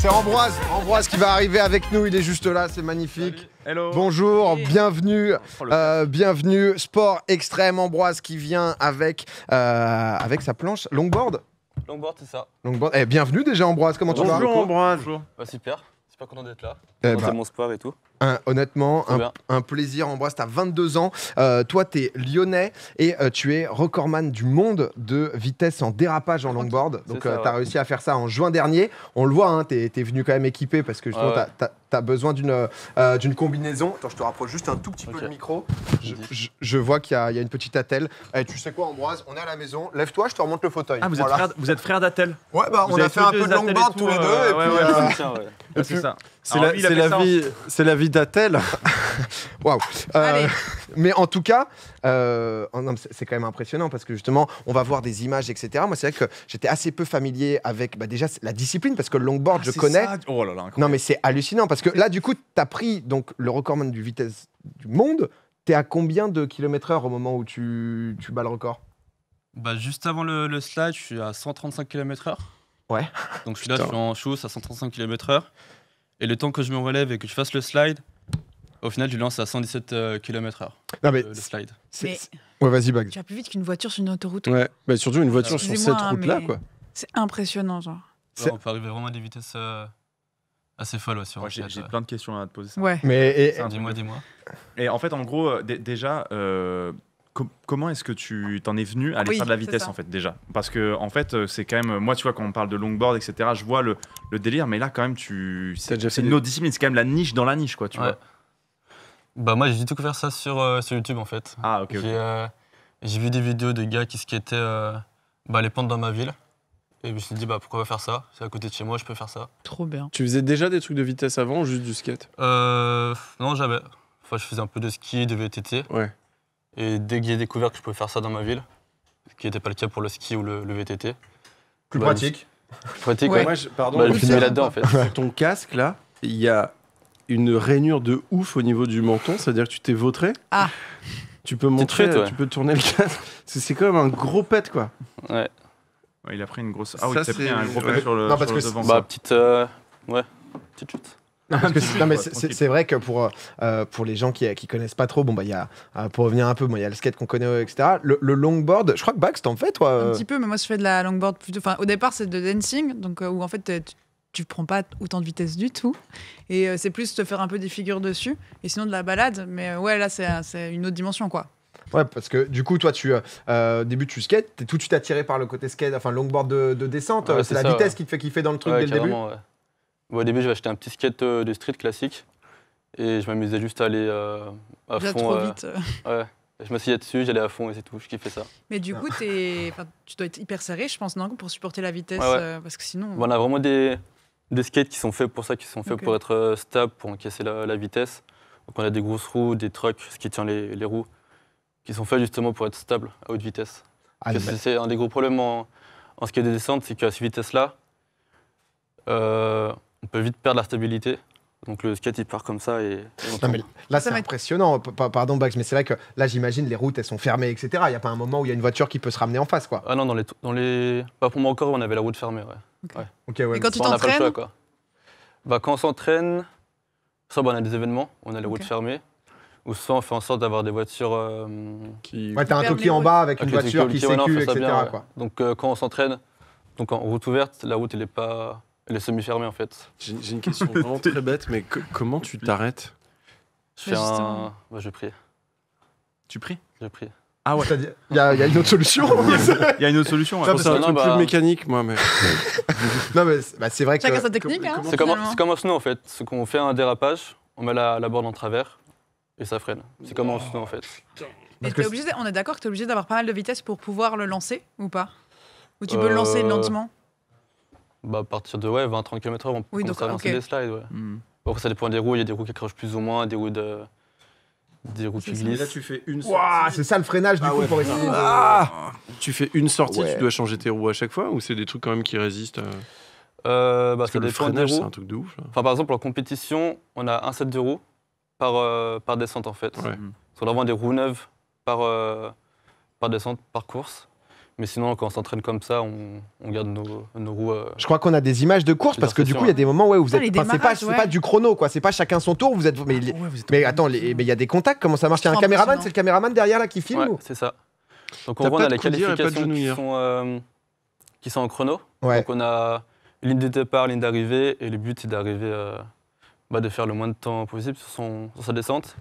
C'est Ambroise qui va arriver avec nous, il est juste là, c'est magnifique. Hello. Bonjour, bienvenue, bienvenue. Sport extrême, Ambroise qui vient avec sa planche longboard. Longboard, c'est ça. Longboard. Bienvenue déjà Ambroise, comment tu vas? Bonjour Ambroise. Bah, super content d'être là. Bah, mon sport et tout. Honnêtement, un plaisir. Ambroise, tu as 22 ans. Toi, tu es lyonnais et tu es recordman du monde de vitesse en dérapage en longboard. Donc, tu as réussi à faire ça en juin dernier. On le voit, hein, tu es venu quand même équipé parce que justement, tu as besoin d'une combinaison. Attends, je te rapproche juste un tout petit peu le micro. Je vois qu'il y a une petite attelle. Tu sais quoi, Ambroise? On est à la maison. Lève-toi, je te remonte le fauteuil. Ah, vous êtes frères d'Attel? Ouais, bah, on a fait un peu de longboard tous les deux. Et puis, c'est ça. C'est la vie d'Attel. Waouh. Mais en tout cas, c'est quand même impressionnant parce que justement, on va voir des images, etc. Moi, c'est vrai que j'étais assez peu familier avec déjà la discipline parce que le longboard, je connais. Ça. Oh là là, incroyable. Non, mais c'est hallucinant parce que là, du coup, tu as pris donc, le recordman du vitesse du monde. Tu es à combien de km/h au moment où tu bats le record? Bah, juste avant le slide, je suis à 135 km/h. Ouais. Donc je suis là, je suis en chausse à 135 km/h. Et le temps que je me relève et que je fasse le slide, au final, je lance à 117 km/h. Non, mais le slide. Ouais, vas-y, Bag. Tu vas plus vite qu'une voiture sur une autoroute. Ouais, bah surtout une voiture sur cette route-là, quoi. C'est impressionnant, genre. Ouais, on peut arriver vraiment à des vitesses assez folles. Sur j'ai plein de questions à te poser. Ça. Ouais. Mais dis-moi. Et en fait, en gros, déjà, comment est-ce que tu t'en es venu à aller faire de la vitesse, en fait, déjà? Parce que, en fait, c'est quand même... Moi, tu vois, quand on parle de longboard, etc., je vois le délire, mais là, quand même, c'est une autre discipline. C'est quand même la niche dans la niche, quoi, tu vois. Bah, moi, j'ai découvert ça sur YouTube, en fait. Ah, ok. J'ai vu des vidéos de gars qui skataient les pentes dans ma ville. Et je me suis dit, pourquoi pas faire ça? C'est à côté de chez moi, je peux faire ça. Trop bien. Tu faisais déjà des trucs de vitesse avant ou juste du skate? Non, jamais. Enfin, je faisais un peu de ski, de VTT. Ouais. Et dès que j'ai découvert que je pouvais faire ça dans ma ville, ce qui n'était pas le cas pour le ski ou le VTT. plus pratique. Pratique, Ouais. ouais. Moi, Je me suis mis là-dedans, en fait. Sur ton casque, là, il y a une rainure de ouf au niveau du menton, c'est-à-dire que tu t'es vautré. Ah. Tu peux montrer, truc, ouais. tu peux tourner le casque. Parce que c'est quand même un gros pet, quoi. Ouais. Ouais, il a pris une grosse... Ça, il s'est pris un gros pet sur le, Non, parce sur le que devant. Petite chute. Parce que c'est vrai que pour les gens qui connaissent pas trop, y a, pour revenir un peu, il y a le skate qu'on connaît, etc. Le longboard, je crois que Bax, t'en fais, toi Un petit peu, mais moi, je fais de la longboard plutôt. Enfin, au départ, c'est de dancing, donc où en fait, tu prends pas autant de vitesse du tout. Et c'est plus te faire un peu des figures dessus. Et sinon, de la balade. Mais ouais, là, c'est une autre dimension, quoi. Ouais, parce que du coup, toi, début, tu skates, t'es tout de suite attiré par le côté skate, enfin, longboard de descente. Ouais, c'est la vitesse qui te fait kiffer dans le truc dès le début. Ouais. Au début, j'avais acheté un petit skate de street classique et je m'amusais juste à aller à Déjà fond. trop vite. Ouais. Je m'asseyais dessus, j'allais à fond et c'est tout, je kiffais ça. Mais du coup, tu dois être hyper serré, je pense, non, pour supporter la vitesse. Ouais. Parce que sinon. On a vraiment des skates qui sont faits pour ça, qui sont faits pour être stables, pour encaisser la vitesse. Donc on a des grosses roues, des trucks, ce qui tient les roues, qui sont faits justement pour être stables à haute vitesse. C'est un des gros problèmes en skate de descente, c'est qu'à cette vitesse-là, on peut vite perdre la stabilité. Donc le skate il part comme ça et non, mais là c'est impressionnant, pardon Bax, mais c'est vrai que là j'imagine les routes elles sont fermées, etc. Il n'y a pas un moment où il y a une voiture qui peut se ramener en face, quoi. Ah non, pas pour moi encore, on avait la route fermée, ouais. Et quand tu on n'a pas le t'entraînes choix, quoi. Quand on s'entraîne, soit on a des événements, on a les routes fermées, ou soit on fait en sorte d'avoir des voitures qui... Ouais, t'as un toki en bas avec une voiture qui sécule, etc. Bien, quoi. Donc quand on s'entraîne, donc en route ouverte, la route elle est semi-fermée en fait. J'ai une question vraiment très bête, mais comment tu t'arrêtes? Je prie. Tu pries? Je prie. Ah ouais. Il y a une autre solution. Il y a une autre solution. Je pense à un truc plus mécanique, moi. Mais... non, mais c'est vrai que... Chacun sa technique, hein. C'est comme un snow en fait. C'est qu'on fait un dérapage, on met la borne en travers et ça freine. C'est comme un snow en fait. Et on est d'accord que tu es obligé d'avoir pas mal de vitesse pour pouvoir le lancer ou pas? Ou tu peux le lancer lentement? À partir de 20-30 km/h, on peut commencer à lancer des slides. Ouais. Après, ça dépend des roues. Il y a des roues qui accrochent plus ou moins, des roues qui glissent. Et là, tu fais une sortie. C'est ça le freinage du coup pour essayer Tu fais une sortie, tu dois changer tes roues à chaque fois ou c'est des trucs quand même qui résistent Parce que le freinage, c'est un truc de ouf. Là. Par exemple, en compétition, on a un set de roues par descente en fait. Ouais. On a vraiment des roues neuves par descente, par course. Mais sinon, quand on s'entraîne comme ça, on garde nos roues. Je crois qu'on a des images de course parce que du coup, il y a des moments où vous êtes. C'est pas du chrono, quoi. C'est pas chacun son tour. Vous êtes. Mais attends, mais il y a des contacts. Comment ça marche? Il y a un caméraman. C'est le caméraman derrière là qui filme. Ouais, c'est ça. Donc on voit, on a les qualifications qui sont en chrono. Ouais. Donc on a ligne de départ, ligne d'arrivée, et le but c'est d'arriver, de faire le moins de temps possible sur sa descente.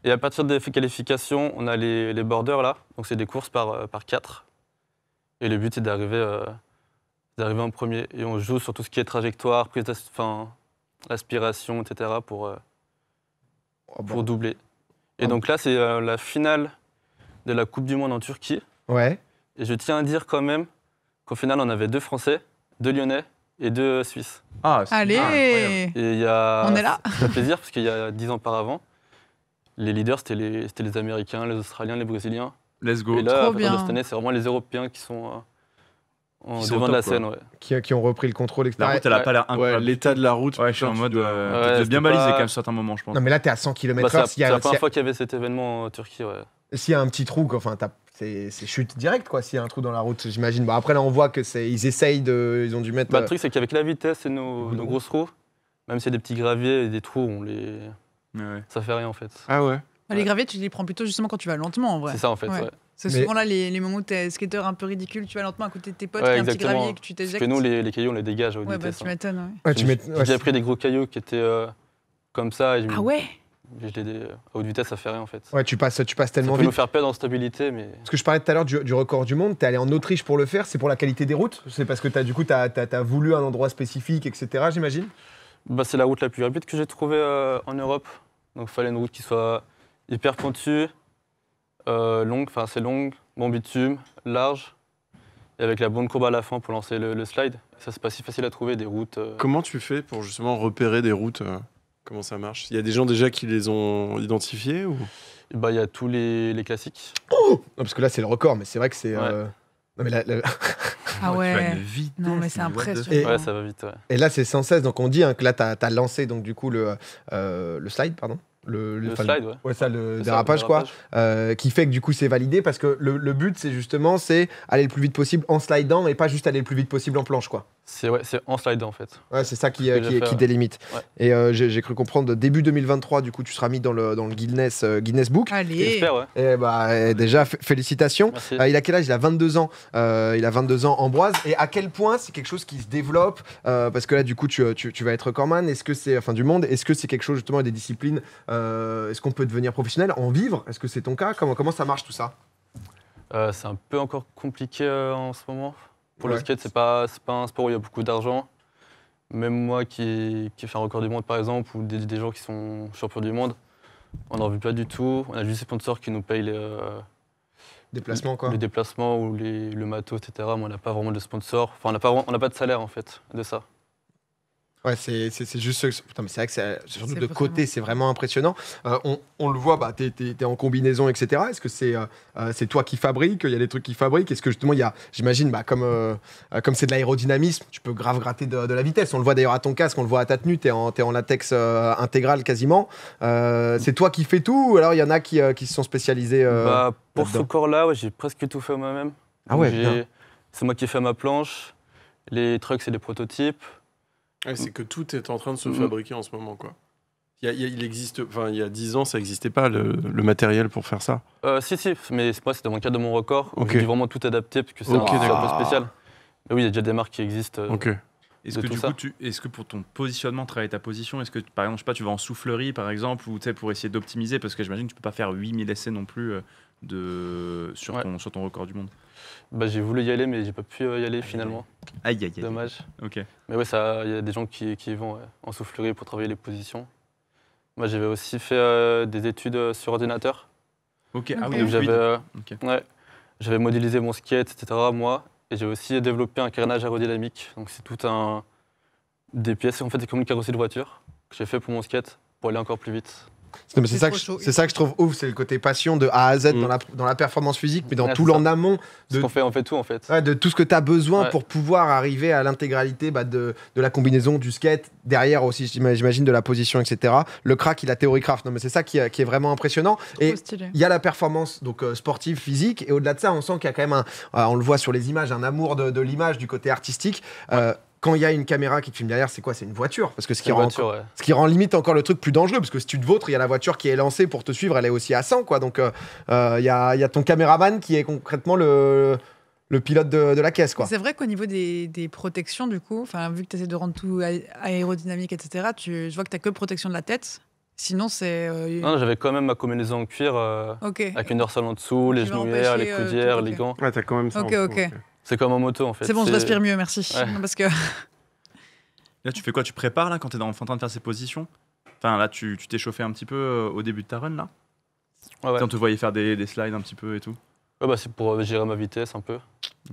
Et à partir des qualifications, on a les borders là. Donc c'est des courses par 4. Et le but, c'est d'arriver en premier. Et on joue sur tout ce qui est trajectoire, l'aspiration, etc. pour doubler. Et donc là, c'est la finale de la Coupe du Monde en Turquie. Ouais. Et je tiens à dire quand même qu'au final, on avait 2 Français, 2 Lyonnais et 2 Suisses. Ah, allez Et on est là. Ça fait plaisir, parce qu'il y a 10 ans auparavant, les leaders, c'était les Américains, les Australiens, les Brésiliens. Let's go. Et là, Trop bien. cette année, c'est vraiment les Européens qui sont sont devant au de la top, scène. quoi. Qui ont repris le contrôle, etc. La route, elle a pas l'air Ouais, incroyable. l'état de la route. Ouais, je suis en mode. Ouais, bien c'était balisé pas- quand même, sur certains moments, je pense. Non, mais là, t'es à 100 km/h. C'est la première fois qu'il y avait cet événement en Turquie. Ouais. S'il y a un petit trou, quoi, enfin, c'est chute directe, quoi. S'il y a un trou dans la route, j'imagine. Bon, après, là, on voit que ils essayent de. Ils ont dû mettre. Le truc, c'est qu'avec la vitesse et nos grosses roues, même s'il y a des petits graviers et des trous, Ouais. ça fait rien en fait. Ah ouais. Les graviers, tu les prends plutôt justement quand tu vas lentement en vrai. C'est ça en fait. Ouais. Ouais. C'est Mais- souvent là les moments où t'es skater un peu ridicule, tu vas lentement à côté de tes potes, Ouais, il y a un petit exactement. gravier que tu Parce t'éjectes. que nous, les cailloux, on les dégage à haute Ouais, bah vitesse. tu m'étonnes. Ouais. Ouais, tu mets. J'ai déjà pris des gros cailloux qui étaient comme ça. Et Ah ouais. à haute vitesse, ça fait rien en fait. Ouais, tu passes Ça tellement peut nous vite. faire perdre en stabilité, mais. Parce que je parlais tout à l'heure du record du monde, t'es allé en Autriche pour le faire, c'est pour la qualité des routes? C'est parce que t'as voulu un endroit spécifique, etc., j'imagine? C'est la route la plus rapide que j'ai trouvée en Europe. Donc il fallait une route qui soit hyper pointue, longue, enfin assez longue, bon bitume, large, et avec la bonne courbe à la fin pour lancer le slide. Ça, c'est pas si facile à trouver, des routes. Comment tu fais pour justement repérer des routes Comment ça marche? Il y a des gens déjà qui les ont identifiées ou... Il y a tous les classiques. Non, parce que là, c'est le record, mais c'est vrai que c'est. Ouais. Non, mais Ah Tu vas ouais. une vitesse, Non mais c'est what the impressionnant. Ouais, ça va vite. Ouais. Et là, c'est sans cesse. Donc, on dit que là, t'as lancé donc, du coup le slide, pardon. Le enfin, slide, ouais. Ouais, ça, le C'est dérapage, ça, le quoi. dérapage. Qui fait que du coup, c'est validé parce que le but, c'est justement aller le plus vite possible en slidant et pas juste aller le plus vite possible en planche, quoi. C'est en slide en fait. Ouais, c'est ça qui C'est ce que j'ai fait, ouais. délimite. Ouais. Et j'ai cru comprendre début 2023, du coup, tu seras mis dans le Guinness Book. Allez. J'espère, ouais. Et déjà, félicitations. Merci. Il a quel âge? Il a 22 ans. Il a 22 ans, Ambroise. Et à quel point c'est quelque chose qui se développe parce que là, du coup, tu vas être recordman. Est-ce que c'est, du monde? Est-ce que c'est quelque chose, justement, des disciplines est-ce qu'on peut devenir professionnel, en vivre? Est-ce que c'est ton cas? Comment ça marche tout ça? C'est un peu encore compliqué en ce moment. Pour le Ouais. skate, c'est pas un sport où il y a beaucoup d'argent. Même moi qui fait un record du monde, par exemple, ou des gens qui sont champions du monde, on n'en vit pas du tout. On a juste des sponsors qui nous payent Déplacement, quoi. les déplacements ou le matos, etc. Mais on n'a pas vraiment de sponsors. Enfin, on n'a pas de salaire, en fait, de ça. Ouais, c'est juste. Putain, mais c'est vrai que surtout C'est de côté, vraiment- c'est vraiment impressionnant. On le voit, t'es en combinaison, etc. Est-ce que c'est toi qui fabriques? Il y a des trucs qui fabriquent? Est-ce que justement, il y a, j'imagine, comme c'est de l'aérodynamisme, tu peux grave gratter de la vitesse. On le voit d'ailleurs à ton casque, on le voit à ta tenue, t'es en latex intégral quasiment. C'est toi qui fais tout ou alors il y en a qui se sont spécialisés Pour ce là-dedans. corps-là, ouais, j'ai presque tout fait moi-même. Ah ouais, Donc, bien. c'est moi qui ai fait ma planche. Les trucks, c'est des prototypes. Ouais, c'est que tout est en train de se Mhm. fabriquer en ce moment, quoi. Il existe, enfin, il y a 10 ans, ça n'existait pas le matériel pour faire ça. Si, mais moi, c'est dans le cadre de mon record. Ok. J'ai dû vraiment tout adapter parce que c'est Ok, un d'accord. peu spécial. Mais oui, il y a déjà des marques qui existent. Ok. Est-ce de que tout du ça. coup, est-ce que pour ton positionnement, travailler ta position, est-ce que par exemple, je sais pas, tu vas en soufflerie par exemple, ou tu sais, pour essayer d'optimiser, parce que j'imagine que tu peux pas faire 8000 essais non plus sur Ouais. ton record du monde. J'ai voulu y aller, mais j'ai pas pu y aller finalement. Aïe, aïe, aïe. Dommage. Ok. Mais ouais, il y a des gens qui y vont ouais, en soufflerie pour travailler les positions. Moi, j'avais aussi fait des études sur ordinateur. Ok. Ok. Ah oui, Donc, oui. Ok. j'avais modélisé mon skate, etc. moi, et j'ai aussi développé un carénage aérodynamique. Donc c'est des pièces, en fait, c'est comme une carrosserie de voiture que j'ai fait pour mon skate pour aller encore plus vite. C'est ça que je trouve ouf, c'est le côté passion de A à Z dans la performance physique, mais dans tout l'en amont. On fait tout en fait. De tout ce que tu as besoin pour pouvoir arriver à l'intégralité de la combinaison, du skate, derrière aussi, j'imagine, de la position, etc. Le crack, il a théorie craft. Non, mais c'est ça qui est vraiment impressionnant. Et il y a la performance donc, sportive, physique, et au-delà de ça, on sent qu'il y a quand même on le voit sur les images, un amour de l'image, du côté artistique. Quand il y a une caméra qui te filme derrière, c'est quoi? C'est une voiture. Parce que ce qui rend limite encore le truc plus dangereux. Parce que si tu te vautres, il y a la voiture qui est lancée pour te suivre, elle est aussi à 100. Quoi. Donc il y a ton caméraman qui est concrètement le pilote de la caisse. C'est vrai qu'au niveau des protections, du coup, vu que tu essaies de rendre tout aérodynamique, etc., je vois que tu n'as que protection de la tête. Sinon, c'est. Non, j'avais quand même ma combinaison en cuir avec une dorsale en dessous, les genouillères, les coudières, les gants. Ouais, t'as quand même ça. Ok. C'est comme en moto en fait. C'est bon, je respire mieux, merci. Ouais. Parce que... Là, tu fais quoi? Tu prépares là quand t'es en train de faire ces positions? Enfin, là, tu t'es chauffé un petit peu au début de ta run là? Ouais. On te voyait faire des slides un petit peu et tout? Ouais, c'est pour gérer ma vitesse un peu.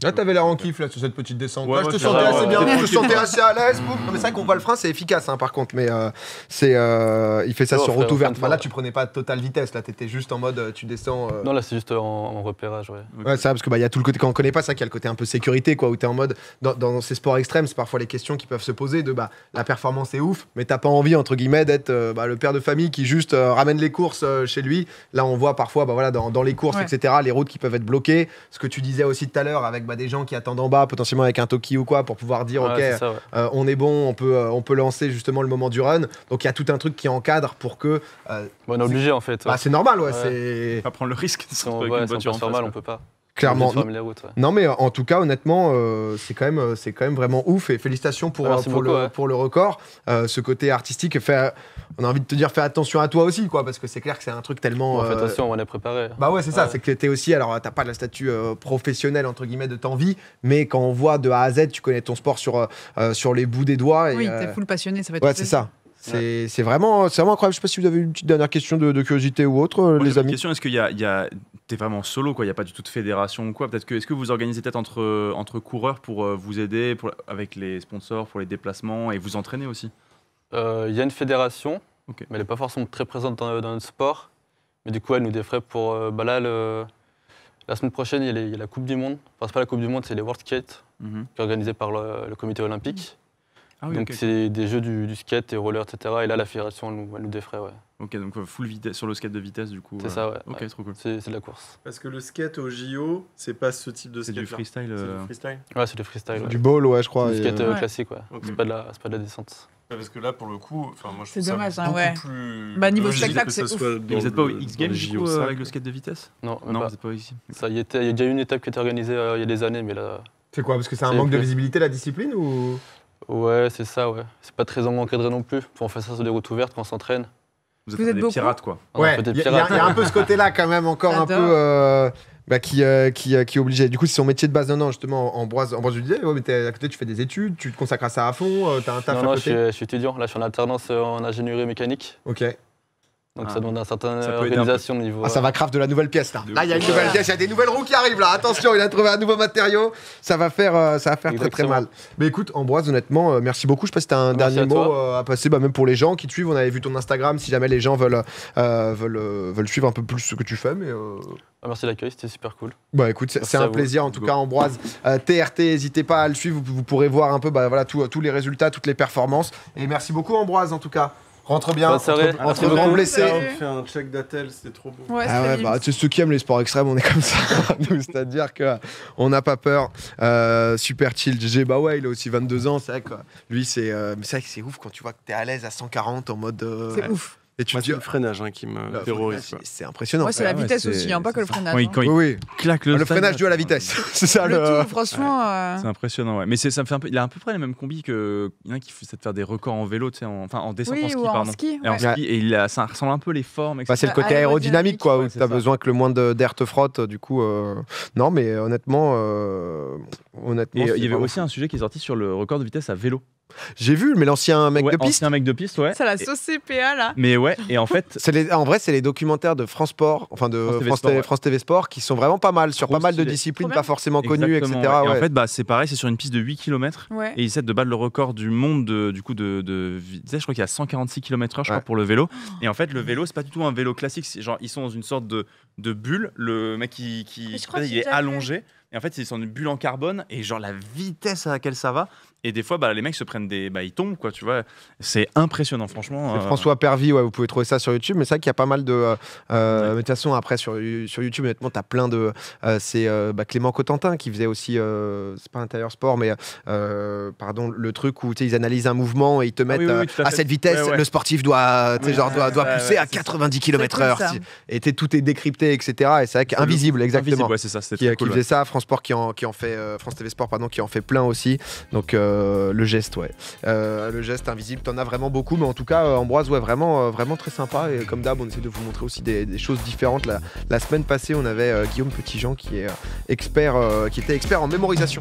Là, t'avais l'air en kiff là, sur cette petite descente. Ouais, je te sentais assez bien, je te sentais assez à l'aise. Non, mais c'est vrai qu'on voit le frein, c'est efficace par contre, mais il fait ça sur route ouverte. Là, tu prenais pas totale vitesse, là, t'étais juste en mode tu descends. Non, là, c'est juste en repérage, ouais. Ouais, c'est vrai, parce que y a tout le côté, quand on connaît pas ça, qu'il y a le côté un peu sécurité, quoi, où t'es en mode, dans ces sports extrêmes, c'est parfois les questions qui peuvent se poser de la performance est ouf, mais t'as pas envie, entre guillemets, d'être le père de famille qui juste ramène les courses chez lui. Là, on voit parfois, dans les courses, etc., les routes qui peuvent être bloquées. Ce que tu disais aussi tout à l'heure avec des gens qui attendent en bas, potentiellement avec un Toki ou quoi, pour pouvoir dire on est bon, on peut lancer justement le moment du run. Donc il y a tout un truc qui encadre pour que. On est obligé en fait. C'est normal, c'est. Pas prendre le risque. Si on passe normal, on peut pas. Clairement. Les routes, Non, mais en tout cas, honnêtement, c'est quand même vraiment ouf et félicitations pour le record. Ce côté artistique, on a envie de te dire, fais attention à toi aussi, quoi, parce que c'est clair que c'est un truc tellement. Fais attention, on est préparé. C'est ça, c'est que t'es aussi, alors t'as pas le statut professionnel, entre guillemets, de t'envie, mais quand on voit de A à Z, tu connais ton sport sur les bouts des doigts. Et, t'es full passionné, ça va être. Ouais, c'est ça. C'est vraiment incroyable. Je sais pas si vous avez une petite dernière question de curiosité ou autre, les amis. Une question, est-ce qu'il t'es vraiment solo, quoi? Il n'y a pas du tout de fédération ou quoi? Est-ce que vous organisez peut-être entre coureurs pour vous aider avec les sponsors, pour les déplacements et vous entraîner aussi? Il y a une fédération, mais elle n'est pas forcément très présente dans notre sport. Mais du coup, elle nous défraie pour... la semaine prochaine, il y a la Coupe du Monde. Enfin, c'est pas la Coupe du Monde, c'est les World Skate, qui est organisée par le comité olympique. Donc c'est des jeux du skate et roller, etc. Et là, la fédération, elle nous défraie, Ok, donc full vitesse, sur le skate de vitesse, du coup. C'est ça, ouais. Ok, trop cool. C'est de la course. Parce que le skate au JO, c'est pas ce type de skate. C'est du freestyle. C'est du freestyle. Ouais, c'est du freestyle. Du ball, je crois. Du skate classique, C'est pas de la descente. Parce que là, pour le coup, moi je c'est trouve dommage, ça beaucoup plus... niveau spectacle, c'est ouf. Vous n'êtes pas au X Games du coup, avec le skate de vitesse? Non, vous n'êtes pas ici. Il y a déjà eu une étape qui a été organisée il y a des années, mais là... C'est quoi? Parce que c'est un manque de visibilité, la discipline, ou... Ouais, c'est ça, C'est pas très encadré non plus. On fait ça sur des routes ouvertes quand on s'entraîne. Vous êtes des pirates, quoi. Ouais, il y a un peu ce côté-là quand même, encore un peu... qui est obligé. Du coup, c'est son métier de base. Non, justement, Ambroise, je disais, mais à côté, tu fais des études, tu te consacres à ça à fond, t'as un taf à côté. Non, je suis étudiant. Là, je suis en alternance en ingénierie mécanique. Ok. Donc ça demande une certaine organisation au niveau... ça va craft de la nouvelle pièce, là. Là, il y a une nouvelle pièce, il y a des nouvelles roues qui arrivent, là. Attention, il a trouvé un nouveau matériau. Ça va faire très, très mal. Mais écoute, Ambroise, honnêtement, merci beaucoup. Je sais pas si t'as un dernier mot à passer, même pour les gens qui te suivent. On avait vu ton Instagram, si jamais les gens veulent suivre un peu plus ce que tu fais, mais... Merci de l'accueil, c'était super cool. Écoute, c'est un plaisir en tout cas, Ambroise. TRT, n'hésitez pas à le suivre, vous pourrez voir un peu tous les résultats, toutes les performances. Et merci beaucoup, Ambroise, en tout cas. Rentre bien, entre grands blessés. On fait un check d'attel, c'était trop beau. Ceux qui aiment les sports extrêmes, on est comme ça. C'est-à-dire qu'on n'a pas peur. Super chill. GG, il a aussi 22 ans. C'est vrai que lui, c'est vrai que c'est ouf quand tu vois que t'es à l'aise à 140 en mode. C'est ouf. Et tu c'est le freinage qui me terrorise. C'est impressionnant. C'est la vitesse aussi, pas que le freinage. Oui, claque le freinage dû à la vitesse. C'est ça tout, franchement. C'est impressionnant, ouais. Mais ça me fait un peu. Il a à peu près les mêmes combis que. Il y en a qui essaie de faire des records en vélo, en descente en ski, pardon. Et ça ressemble un peu les formes. C'est le côté aérodynamique, quoi, où t'as besoin que le moins d'air te frotte, du coup. Non, mais honnêtement. Il y avait aussi un sujet qui est sorti sur le record de vitesse à vélo. J'ai vu, mais l'ancien mec de piste. Ancien mec de piste, ouais. C'est la sauce CPA là. Mais ouais, et en fait. En vrai, c'est les documentaires de France Sport, enfin de France TV Sport, qui sont vraiment pas mal, sur pas mal de disciplines pas forcément connues, etc. Et en fait, c'est pareil, c'est sur une piste de 8 km. Ouais. Et ils essaient de battre le record du monde de vitesse. Je crois qu'il y a 146 km/h, je crois, pour le vélo. Et en fait, le vélo, c'est pas du tout un vélo classique. Genre, ils sont dans une sorte de bulle. Le mec, il est allongé. Et en fait, ils sont une bulle en carbone. Et genre, la vitesse à laquelle ça va. Et des fois, les mecs se prennent ils tombent, quoi, tu vois. C'est impressionnant, franchement. François Pervy, vous pouvez trouver ça sur YouTube. Mais c'est vrai qu'il y a pas mal de. Mais de toute façon, après, sur YouTube, honnêtement, t'as plein de. C'est Clément Cotentin qui faisait aussi. C'est pas Intérieur Sport, mais. Pardon, le truc où ils analysent un mouvement et ils te mettent à cette vitesse, le sportif doit pousser à 90 km/h. Et tout est décrypté, etc. Et c'est vrai qu'Invisible, exactement. Ouais, c'est ça, qui faisait ça. France Sport qui en fait. France TV Sport, pardon, qui en fait plein aussi. Donc. Le geste, le geste Invisible, t'en as vraiment beaucoup, mais en tout cas, Ambroise, vraiment très sympa. Et comme d'hab, on essaie de vous montrer aussi des choses différentes. La semaine passée, on avait Guillaume Petitjean qui était expert en mémorisation.